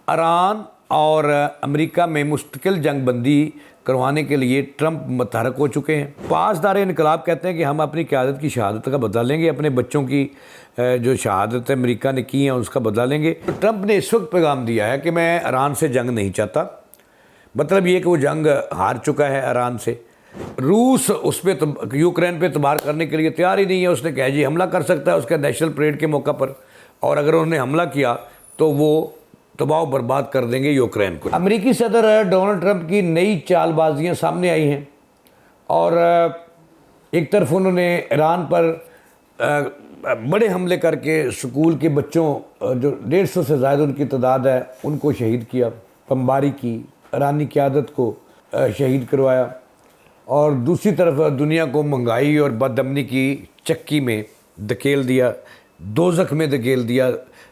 ایران اور امریکہ میں مستقل جنگ بندی کروانے کے لیے ٹرمپ متحرک ہو چکے ہیں۔ پاسدار انقلاب کہتے ہیں کہ ہم اپنی قیادت کی شہادت کا بدلہ لیں گے، اپنے بچوں کی جو شہادت امریکہ نے کی ہیں اس کا بدلہ لیں گے۔ ٹرمپ نے اس وقت پیغام دیا ہے کہ میں ایران سے جنگ نہیں چاہتا، مطلب یہ کہ وہ جنگ ہار چکا ہے ایران سے۔ روس اس پہ یوکرین پہ اعتبار کرنے کے لیے تیار ہی نہیں ہے، اس نے کہا جی حملہ کر سکتا ہے اس کے نیشنل پریڈ کے موقع پر، اور اگر انہوں نے حملہ کیا تو وہ تباہ و برباد کر دیں گے یوکرین کو۔ امریکی صدر ڈونلڈ ٹرمپ کی نئی چال بازیاں سامنے آئی ہیں، اور ایک طرف انہوں نے ایران پر بڑے حملے کر کے اسکول کے بچوں جو 150 سے زائد ان کی تعداد ہے ان کو شہید کیا، بمباری کی، ایرانی قیادت کو شہید کروایا، اور دوسری طرف دنیا کو مہنگائی اور بد امنی کی چکی میں دھکیل دیا، دوزخ میں دھکیل دیا،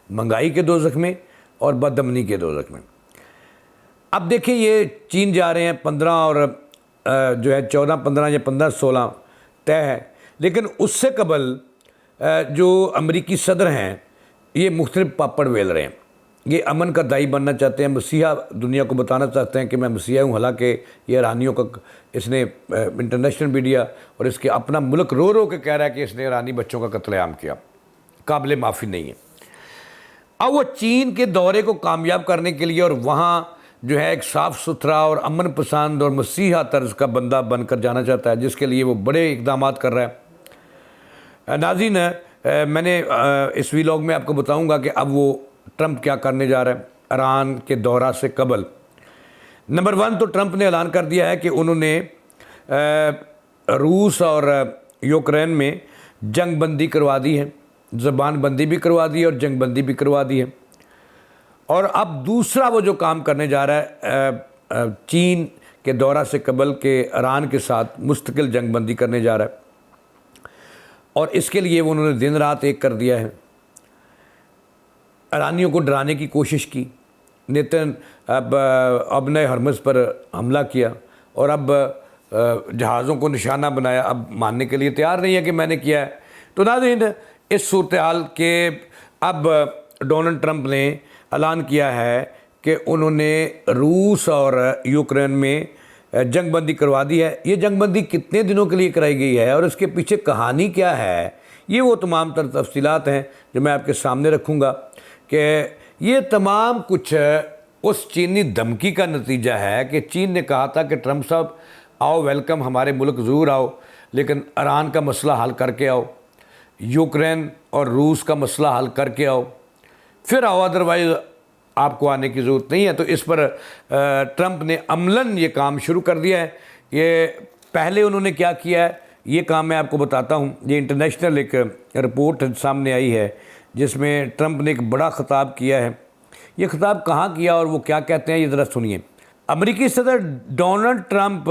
مہنگائی کے دوزخ میں اور بد امنی کے دوزخ میں۔ اب دیکھیں یہ چین جا رہے ہیں 15 اور جو ہے 14-15 یا 15-16 طے ہے، لیکن اس سے قبل جو امریکی صدر ہیں یہ مختلف پاپڑ ویل رہے ہیں، یہ امن کا داعی بننا چاہتے ہیں، مسیحا دنیا کو بتانا چاہتے ہیں کہ میں مسیحا ہوں، حالانکہ یہ ایرانیوں کا اس نے انٹرنیشنل میڈیا اور اس کے اپنا ملک رو رو کے کہہ رہا ہے کہ اس نے ایرانی بچوں کا قتل عام کیا، قابل معافی نہیں ہے۔ اب وہ چین کے دورے کو کامیاب کرنے کے لیے اور وہاں جو ہے ایک صاف ستھرا اور امن پسند اور مسیحا طرز کا بندہ بن کر جانا چاہتا ہے، جس کے لیے وہ بڑے اقدامات کر رہا ہے۔ ناظرین، میں نے اس ویلاگ میں آپ کو بتاؤں گا کہ اب وہ ٹرمپ کیا کرنے جا رہا ہے ایران کے دورہ سے قبل۔ نمبر 1 تو ٹرمپ نے اعلان کر دیا ہے کہ انہوں نے روس اور یوکرین میں جنگ بندی کروا دی ہے، زبان بندی بھی کروا دی ہے اور جنگ بندی بھی کروا دی ہے، اور اب دوسرا وہ جو کام کرنے جا رہا ہے چین کے دورہ سے قبل کہ ایران کے ساتھ مستقل جنگ بندی کرنے جا رہا ہے، اور اس کے لیے وہ انہوں نے دن رات ایک کر دیا ہے۔ ایرانیوں کو ڈرانے کی کوشش کی، نیتن ابن ہرمز پر حملہ کیا، اور اب جہازوں کو نشانہ بنایا، اب ماننے کے لیے تیار نہیں ہے کہ میں نے کیا ہے۔ تو ناظرین، اس صورتحال کے اب ڈونلڈ ٹرمپ نے اعلان کیا ہے کہ انہوں نے روس اور یوکرین میں جنگ بندی کروا دی ہے۔ یہ جنگ بندی کتنے دنوں کے لیے کرائی گئی ہے اور اس کے پیچھے کہانی کیا ہے، یہ وہ تمام تر تفصیلات ہیں جو میں آپ کے سامنے رکھوں گا، کہ یہ تمام کچھ اس چینی دھمکی کا نتیجہ ہے کہ چین نے کہا تھا کہ ٹرمپ صاحب آؤ، ویلکم، ہمارے ملک ضرور آؤ، لیکن ایران کا مسئلہ حل کر کے آؤ، یوکرین اور روس کا مسئلہ حل کر کے آؤ، پھر آؤ، ادروائز آپ کو آنے کی ضرورت نہیں ہے۔ تو اس پر ٹرمپ نے عملاً یہ کام شروع کر دیا ہے۔ یہ پہلے انہوں نے کیا کیا ہے، یہ کام میں آپ کو بتاتا ہوں۔ یہ انٹرنیشنل ایک رپورٹ سامنے آئی ہے جس میں ٹرمپ نے ایک بڑا خطاب کیا ہے۔ یہ خطاب کہاں کیا اور وہ کیا کہتے ہیں، یہ ذرا سنیے۔ امریکی صدر ڈونلڈ ٹرمپ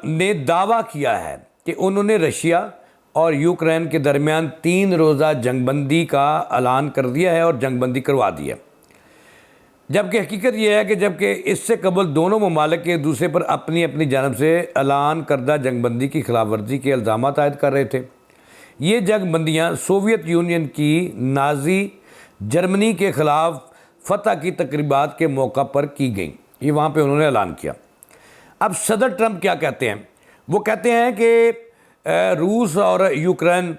نے دعویٰ کیا ہے کہ انہوں نے رشیا اور یوکرین کے درمیان 3 روزہ جنگ بندی کا اعلان کر دیا ہے اور جنگ بندی کروا دی ہے، جبکہ حقیقت یہ ہے کہ جبکہ اس سے قبل دونوں ممالک ایک دوسرے پر اپنی اپنی جانب سے اعلان کردہ جنگ بندی کی خلاف ورزی کے الزامات عائد کر رہے تھے۔ یہ جنگ بندیاں سوویت یونین کی نازی جرمنی کے خلاف فتح کی تقریبات کے موقع پر کی گئیں، یہ وہاں پہ انہوں نے اعلان کیا۔ اب صدر ٹرمپ کیا کہتے ہیں، وہ کہتے ہیں کہ روس اور یوکرین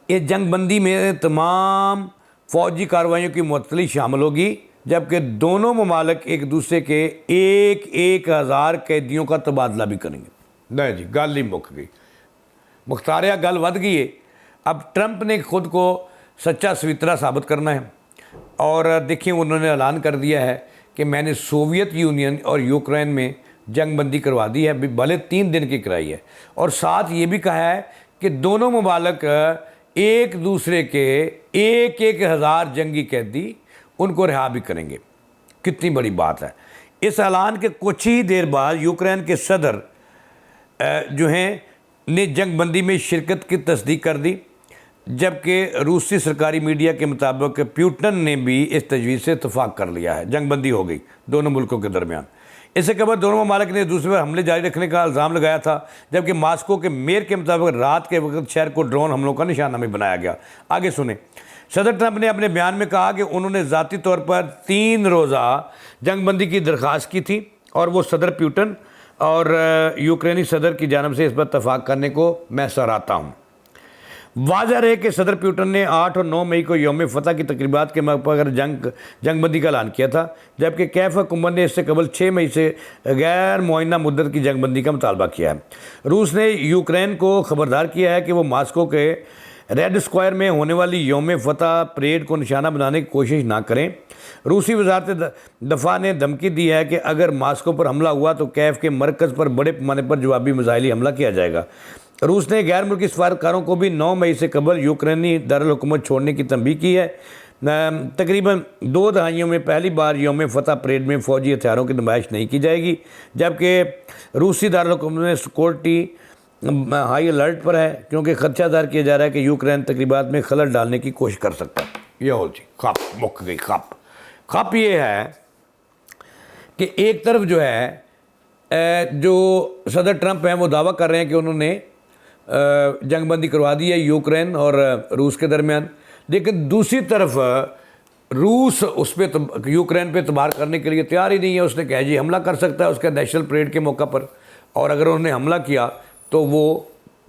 اس جنگ بندی میں تمام فوجی کارروائیوں کی معطلی شامل ہوگی، جبکہ دونوں ممالک ایک دوسرے کے 1,000 قیدیوں کا تبادلہ بھی کریں گے۔ نہیں جی، گل ہی مک گئی، مختاریہ گل ود گئی ہے۔ اب ٹرمپ نے خود کو سچا سویترا ثابت کرنا ہے، اور دیکھیں انہوں نے اعلان کر دیا ہے کہ میں نے سوویت یونین اور یوکرین میں جنگ بندی کروا دی ہے، بھلے 3 دن کی کرائی ہے، اور ساتھ یہ بھی کہا ہے کہ دونوں ممالک ایک دوسرے کے 1,000 جنگی قیدی ان کو رہا بھی کریں گے۔ کتنی بڑی بات ہے۔ اس اعلان کے کچھ ہی دیر بعد یوکرین کے صدر جو ہیں نے جنگ بندی میں شرکت کی تصدیق کر دی، جبکہ روسی سرکاری میڈیا کے مطابق پیوٹن نے بھی اس تجویز سے اتفاق کر لیا ہے، جنگ بندی ہو گئی دونوں ملکوں کے درمیان۔ اس سے قبل دونوں ممالک نے دوسرے پر حملے جاری رکھنے کا الزام لگایا تھا، جبکہ ماسکو کے میئر کے مطابق رات کے وقت شہر کو ڈرون حملوں کا نشانہ بھی بنایا گیا۔ آگے سنیں، صدر ٹرمپ نے اپنے بیان میں کہا کہ انہوں نے ذاتی طور پر 3 روزہ جنگ بندی کی درخواست کی تھی اور وہ صدر پیوٹن اور یوکرینی صدر کی جانب سے اس پر اتفاق کرنے کو میں سراہتا ہوں۔ واضح رہے کہ صدر پیوٹن نے 8 اور 9 مئی کو یوم فتح کی تقریبات کے موقع پر جنگ بندی کا اعلان کیا تھا، جبکہ کیف حکومت نے اس سے قبل 6 مئی سے غیر معینہ مدت کی جنگ بندی کا مطالبہ کیا ہے۔ روس نے یوکرین کو خبردار کیا ہے کہ وہ ماسکو کے ریڈ اسکوائر میں ہونے والی یوم فتح پریڈ کو نشانہ بنانے کی کوشش نہ کریں۔ روسی وزارت دفاع نے دھمکی دی ہے کہ اگر ماسکو پر حملہ ہوا تو کیف کے مرکز پر بڑے پیمانے پر جوابی میزائلی حملہ کیا جائے گا۔ روس نے غیر ملکی سفارتکاروں کو بھی 9 مئی سے قبل یوکرینی دارالحکومت چھوڑنے کی تنبیہ کی ہے۔ تقریباً 2 دہائیوں میں پہلی بار یوم فتح پریڈ میں فوجی ہتھیاروں کی نمائش نہیں کی جائے گی، جبکہ روسی دارالحکومت میں سیکورٹی ہائی الرٹ پر ہے کیونکہ خدشہ ظاہر کیا جا رہا ہے کہ یوکرین تقریبات میں خلل ڈالنے کی کوشش کر سکتا ہے۔ یہ ہو جی خپ مک گئی خپ یہ ہے کہ ایک طرف جو ہے جو صدر ٹرمپ ہیں وہ دعویٰ کر رہے ہیں کہ انہوں نے جنگ بندی کروا دی ہے یوکرین اور روس کے درمیان، لیکن دوسری طرف روس اس پہ یوکرین پہ اعتبار کرنے کے لیے تیار ہی نہیں ہے۔ اس نے کہا جی حملہ کر سکتا ہے اس کے نیشنل پریڈ کے موقع پر، اور اگر انہوں نے حملہ کیا تو وہ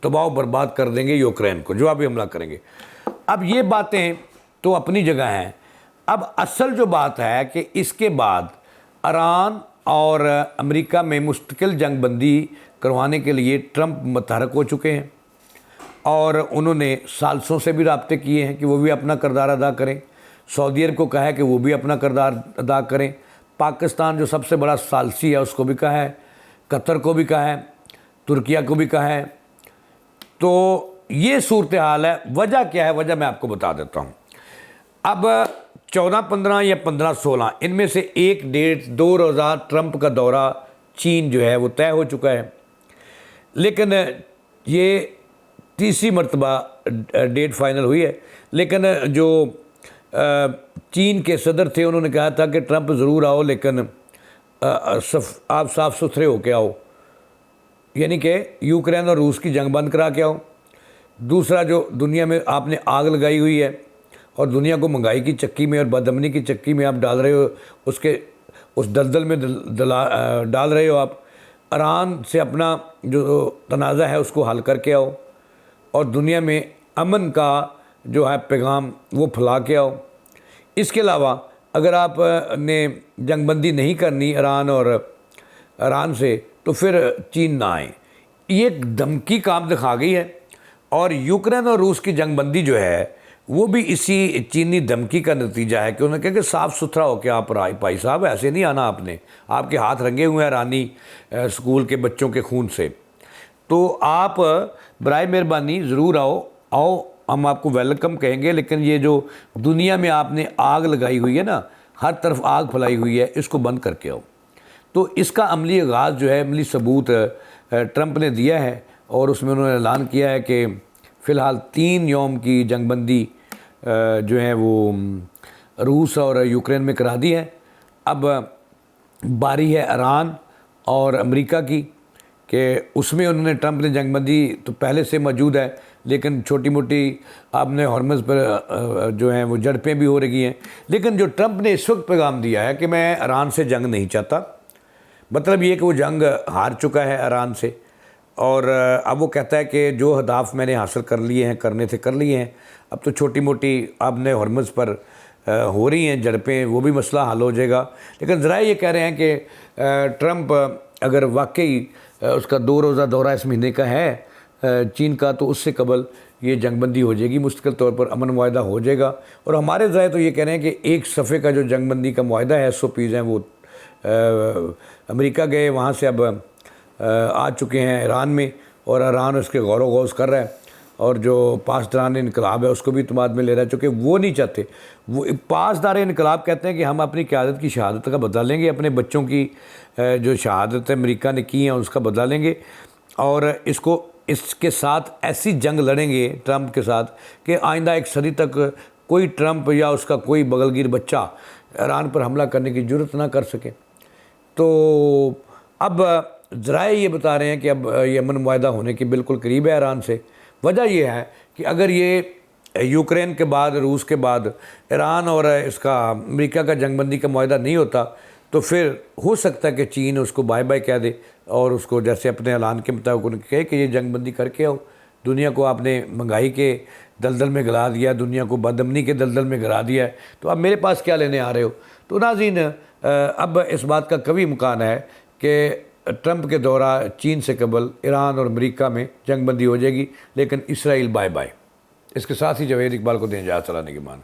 تباہ و برباد کر دیں گے یوکرین کو، جوابی حملہ کریں گے۔ اب یہ باتیں تو اپنی جگہ ہیں، اب اصل جو بات ہے کہ اس کے بعد ایران اور امریکہ میں مستقل جنگ بندی کروانے کے لیے ٹرمپ متحرک ہو چکے ہیں، اور انہوں نے ثالثوں سے بھی رابطے کیے ہیں کہ وہ بھی اپنا کردار ادا کریں۔ سعودی عرب کو کہا ہے کہ وہ بھی اپنا کردار ادا کریں، پاکستان جو سب سے بڑا ثالثی ہے اس کو بھی کہا ہے، قطر کو بھی کہا ہے، ترکیہ کو بھی کہا ہے۔ تو یہ صورتحال ہے۔ وجہ کیا ہے؟ وجہ میں آپ کو بتا دیتا ہوں۔ اب 14 15 یا 15 16 ان میں سے ایک ڈیٹ 2 روزہ ٹرمپ کا دورہ چین جو ہے وہ طے ہو چکا ہے، لیکن یہ تیسری مرتبہ ڈیٹ فائنل ہوئی ہے۔ لیکن جو چین کے صدر تھے انہوں نے کہا تھا کہ ٹرمپ ضرور آؤ لیکن آپ صاف ستھرے ہو کے آؤ، یعنی کہ یوکرین اور روس کی جنگ بند کرا کے آؤ۔ دوسرا جو دنیا میں آپ نے آگ لگائی ہوئی ہے اور دنیا کو مہنگائی کی چکی میں اور بدامنی کی چکی میں آپ ڈال رہے ہو، اس دلدل میں ڈال رہے ہو آپ، ایران سے اپنا جو تنازع ہے اس کو حل کر کے آؤ اور دنیا میں امن کا جو ہے پیغام وہ پھیلا کے آؤ۔ اس کے علاوہ اگر آپ نے جنگ بندی نہیں کرنی ایران سے تو پھر چین نہ آئیں۔ یہ ایک دھمکی کام دکھا گئی ہے، اور یوکرین اور روس کی جنگ بندی جو ہے وہ بھی اسی چینی دھمکی کا نتیجہ ہے کہ انہوں نے کہا کہ صاف ستھرا ہو کے آپ بھائی صاحب ایسے نہیں آنا، آپ کے ہاتھ رنگے ہوئے ہیں ایرانی اسکول کے بچوں کے خون سے، تو آپ برائے مہربانی ضرور آؤ، ہم آپ کو ویلکم کہیں گے، لیکن یہ جو دنیا میں آپ نے آگ لگائی ہوئی ہے نا، ہر طرف آگ پھیلائی ہوئی ہے، اس کو بند کر کے آؤ۔ تو اس کا عملی آغاز جو ہے، عملی ثبوت ٹرمپ نے دیا ہے، اور اس میں انہوں نے اعلان کیا ہے کہ فی الحال 3 یوم کی جنگ بندی جو ہے وہ روس اور یوکرین میں کرا دی ہے۔ اب باری ہے ایران اور امریکہ کی کہ اس میں انہوں نے ٹرمپ نے جنگ بندی تو پہلے سے موجود ہے، لیکن چھوٹی موٹی آپ نے ہارمز پر جو ہیں وہ جھڑپیں بھی ہو رہی ہیں، لیکن جو ٹرمپ نے اس وقت پیغام دیا ہے کہ میں ایران سے جنگ نہیں چاہتا، مطلب یہ کہ وہ جنگ ہار چکا ہے ایران سے، اور اب وہ کہتا ہے کہ جو اہداف میں نے حاصل کر لیے ہیں، کرنے تھے کر لیے ہیں، اب تو چھوٹی موٹی آپ نے ہارمز پر ہو رہی ہیں جھڑپیں، وہ بھی مسئلہ حل ہو جائے گا۔ لیکن ذرائع یہ کہہ رہے ہیں کہ ٹرمپ اگر واقعی اس کا 2 روزہ دورہ اس مہینے کا ہے چین کا، تو اس سے قبل یہ جنگ بندی ہو جائے گی، مستقل طور پر امن معاہدہ ہو جائے گا۔ اور ہمارے ذرائع تو یہ کہہ رہے ہیں کہ ایک صفحے کا جو جنگ بندی کا معاہدہ ہے، SOPs ہیں، وہ امریکہ گئے، وہاں سے اب آ چکے ہیں ایران میں، اور ایران اس کے غور و غوض کر رہا ہے، اور جو پاسداران انقلاب ہے اس کو بھی اعتماد میں لے رہا ہے، چونکہ وہ نہیں چاہتے، وہ پاسدار انقلاب کہتے ہیں کہ ہم اپنی قیادت کی شہادت کا بدلہ لیں گے، اپنے بچوں کی جو شہادت امریکہ نے کی ہیں اس کا بدلہ لیں گے، اور اس کے ساتھ ایسی جنگ لڑیں گے ٹرمپ کے ساتھ کہ آئندہ 1 صدی تک کوئی ٹرمپ یا اس کا کوئی بغلگیر بچہ ایران پر حملہ کرنے کی جرت نہ کر سکے۔ تو اب ذرائع یہ بتا رہے ہیں کہ اب یہ امن معاہدہ ہونے کے بالکل قریب ہے ایران سے۔ وجہ یہ ہے کہ اگر یہ یوکرین کے بعد، روس کے بعد ایران اور اس کا امریکہ کا جنگ بندی کا معاہدہ نہیں ہوتا تو پھر ہو سکتا ہے کہ چین اس کو بائے بائے کہہ دے اور اس کو جیسے اپنے اعلان کے مطابق انہیں کہے کہ یہ جنگ بندی کر کے آؤ، دنیا کو آپ نے مہنگائی کے دلدل میں گرا دیا، دنیا کو بدامنی کے دلدل میں گرا دیا ہے، تو اب میرے پاس کیا لینے آ رہے ہو؟ تو ناظرین، اب اس بات کا قوی امکان ہے کہ ٹرمپ کے دورہ چین سے قبل ایران اور امریکہ میں جنگ بندی ہو جائے گی، لیکن اسرائیل بائے بائے۔ اس کے ساتھ ہی جاوید اقبال کو دیں اجازت، چلانے کی مان۔